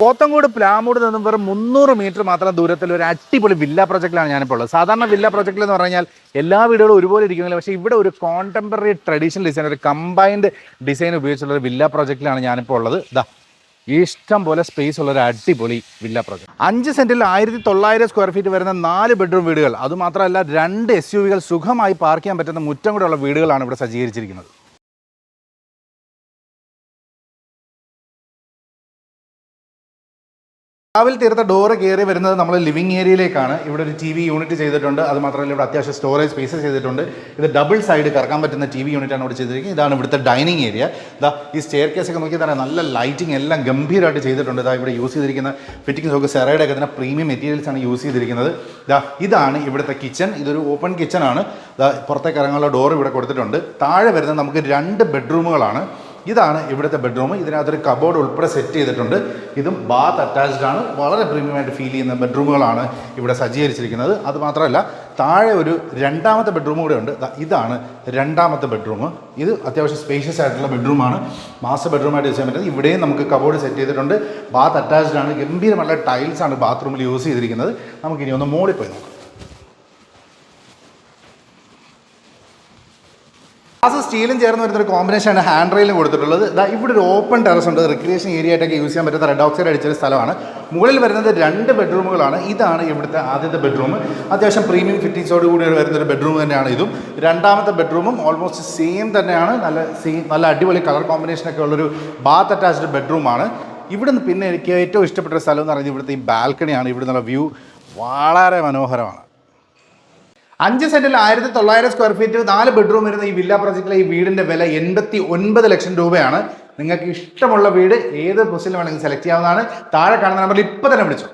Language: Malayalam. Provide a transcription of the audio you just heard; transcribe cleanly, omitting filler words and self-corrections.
പോത്തങ്കോട് പ്ലാമൂട് നിന്നും വെറും 300 മീറ്റർ മാത്രം ദൂരത്തിൽ ഒരു അടിപൊളി വില്ല പ്രൊജക്റ്റിലാണ് ഞാനിപ്പോൾ ഉള്ളത്. സാധാരണ വില്ല പ്രൊജക്റ്റിൽ എന്ന് പറഞ്ഞാൽ എല്ലാ വീടുകളും ഒരുപോലെ ഇരിക്കുന്നില്ല, പക്ഷേ ഇവിടെ ഒരു കോണ്ടംപററി ട്രഡീഷണൽ ഡിസൈൻ, ഒരു കമ്പൈൻഡ് ഡിസൈൻ ഉപയോഗിച്ചുള്ള ഒരു വില്ല പ്രൊജക്റ്റിലാണ് ഞാനിപ്പോൾ ഉള്ളത്. ഇഷ്ടം പോലെ സ്പേസ് ഉള്ള ഒരു അടിപൊളി വില്ല പ്രൊജക്ട്. 5 സെന്റിൽ 1900 സ്ക്വയർ ഫീറ്റ് വരുന്ന 4 ബെഡ്റൂം വീടുകൾ, അതുമാത്രമല്ല 2 SUV സുഖമായി പാർക്ക് ചെയ്യാൻ പറ്റുന്ന മുറ്റം കൂടെ ഉള്ള വീടുകളാണ് ഇവിടെ സജ്ജീകരിച്ചിരിക്കുന്നത്. രാവിലെ തീർത്ത ഡോറ് കയറി വരുന്നത് നമ്മൾ ലിവിങ് ഏരിയയിലേക്കാണ്. ഇവിടെ ഒരു TV യൂണിറ്റ് ചെയ്തിട്ടുണ്ട്. അത് മാത്രമല്ല ഇവിടെ അത്യാവശ്യം സ്റ്റോറേജ് സ്പേസസ് ചെയ്തിട്ടുണ്ട്. ഇത് ഡബിൾ സൈഡ് കറക്കാൻ പറ്റുന്ന TV യൂണിറ്റാണ് ഇവിടെ ചെയ്തിരിക്കുന്നത്. ഇതാണ് ഇവിടുത്തെ ഡൈനിങ് ഏരിയ. ഈ സ്റ്റെയർ കേസ് ഒക്കെ നോക്കി തന്നെ നല്ല ലൈറ്റിംഗ് എല്ലാം ഗംഭീരമായിട്ട് ചെയ്തിട്ടുണ്ട്. ഇവിടെ യൂസ് ചെയ്തിരിക്കുന്ന ഫിറ്റിംഗ്സ് ഒക്കെ സെറയുടെ ഒക്കെ തന്നെ പ്രീമിയം മെറ്റീരിയൽസ് ആണ് യൂസ് ചെയ്തിരിക്കുന്നത്. ഇതാണ് ഇവിടുത്തെ കിച്ചൺ. ഇതൊരു ഓപ്പൺ കിച്ചൺ ആണ്. പുറത്തേക്ക് ഇറങ്ങാനുള്ള ഡോർ ഇവിടെ കൊടുത്തിട്ടുണ്ട്. താഴെ വരുന്നത് നമുക്ക് 2 ബെഡ്റൂമുകളാണ്. ഇതാണ് ഇവിടുത്തെ ബെഡ്റൂം. ഇതിനകത്തൊരു കബോർഡ് ഉൾപ്പെടെ സെറ്റ് ചെയ്തിട്ടുണ്ട്. ഇതും ബാത്ത് അറ്റാച്ച്ഡ് ആണ്. വളരെ പ്രീമിയമായിട്ട് ഫീൽ ചെയ്യുന്ന ബെഡ്റൂമുകളാണ് ഇവിടെ സജ്ജീകരിച്ചിരിക്കുന്നത്. അതുമാത്രമല്ല താഴെ ഒരു 2ാമത്തെ ബെഡ്റൂം കൂടെ ഉണ്ട്. ഇതാണ് 2ാമത്തെ ബെഡ്റൂം. ഇത് അത്യാവശ്യം സ്പേഷ്യസ് ആയിട്ടുള്ള ബെഡ്റൂമാണ്. മാസ്റ്റർ ബെഡ്റൂമായിട്ട് യൂസ് ചെയ്യാൻ പറ്റുന്നത്. ഇവിടെയും നമുക്ക് കബോർഡ് സെറ്റ് ചെയ്തിട്ടുണ്ട്. ബാത്ത് അറ്റാച്ച്ഡ് ആണ്. ഗംഭീരമുള്ള ടൈൽസ് ആണ് ബാത്റൂമിൽ യൂസ് ചെയ്തിരിക്കുന്നത്. നമുക്കിനി ഒന്ന് മോളിൽ പോയി നോക്കാം. ഗ്ലാസ് സ്റ്റീലും ചേർന്ന് വരുന്നൊരു കോമ്പിനേഷനാണ് ഹാൻഡ് റെയിലും കൊടുത്തിട്ടുള്ളത്. ഇവിടെ ഒരു ഓപ്പൺ ടെറസ് ഉണ്ട്. റിക്രിയേഷൻ ഏരിയ ആയിട്ടൊക്കെ യൂസ് ചെയ്യാൻ പറ്റുന്ന റെഡ് ഓക്സൈഡ് അടിച്ചൊരു സ്ഥലമാണ്. മുകളിൽ വരുന്നത് 2 ബെഡ്റൂമുകളാണ്. ഇതാണ് ഇവിടുത്തെ ആദ്യത്തെ ബെഡ്റൂം. അത്യാവശ്യം പ്രീമിയം ഫിറ്റിംഗ്സോട് കൂടി വരുന്നൊരു ബെഡ്റൂം തന്നെയാണ് ഇതും. 2ാമത്തെ ബെഡ്റൂമും ഓൾമോസ്റ്റ് സെയിം തന്നെയാണ്. നല്ല അടിപൊളി കളർ കോമ്പിനേഷനൊക്കെ ഉള്ളൊരു ബാത്ത് അറ്റാച്ച്ഡ് ബെഡ്റൂമാണ്. ഇവിടുന്ന് പിന്നെ എനിക്ക് ഏറ്റവും ഇഷ്ടപ്പെട്ട സ്ഥലം എന്ന് പറയുന്നത് ഇവിടുത്തെ ഈ ബാൽക്കണിയാണ്. ഇവിടെ നിന്നുള്ള വ്യൂ വളരെ മനോഹരമാണ്. 5 സെന്റിൽ 1900 സ്ക്വയർ ഫീറ്റ് 4 ബെഡ്റൂം വരുന്ന ഈ വില്ല പ്രൊജക്റ്റിലെ ഈ വീടിൻ്റെ വില 89 ലക്ഷം രൂപയാണ്. നിങ്ങൾക്ക് ഇഷ്ടമുള്ള വീട് ഏത് പൊസിഷനിൽ വേണമെങ്കിൽ സെലക്ട് ചെയ്യാവുന്നതാണ്. താഴെ കാണുന്ന നമ്പറിൽ ഇപ്പോൾ തന്നെ വിളിച്ചു.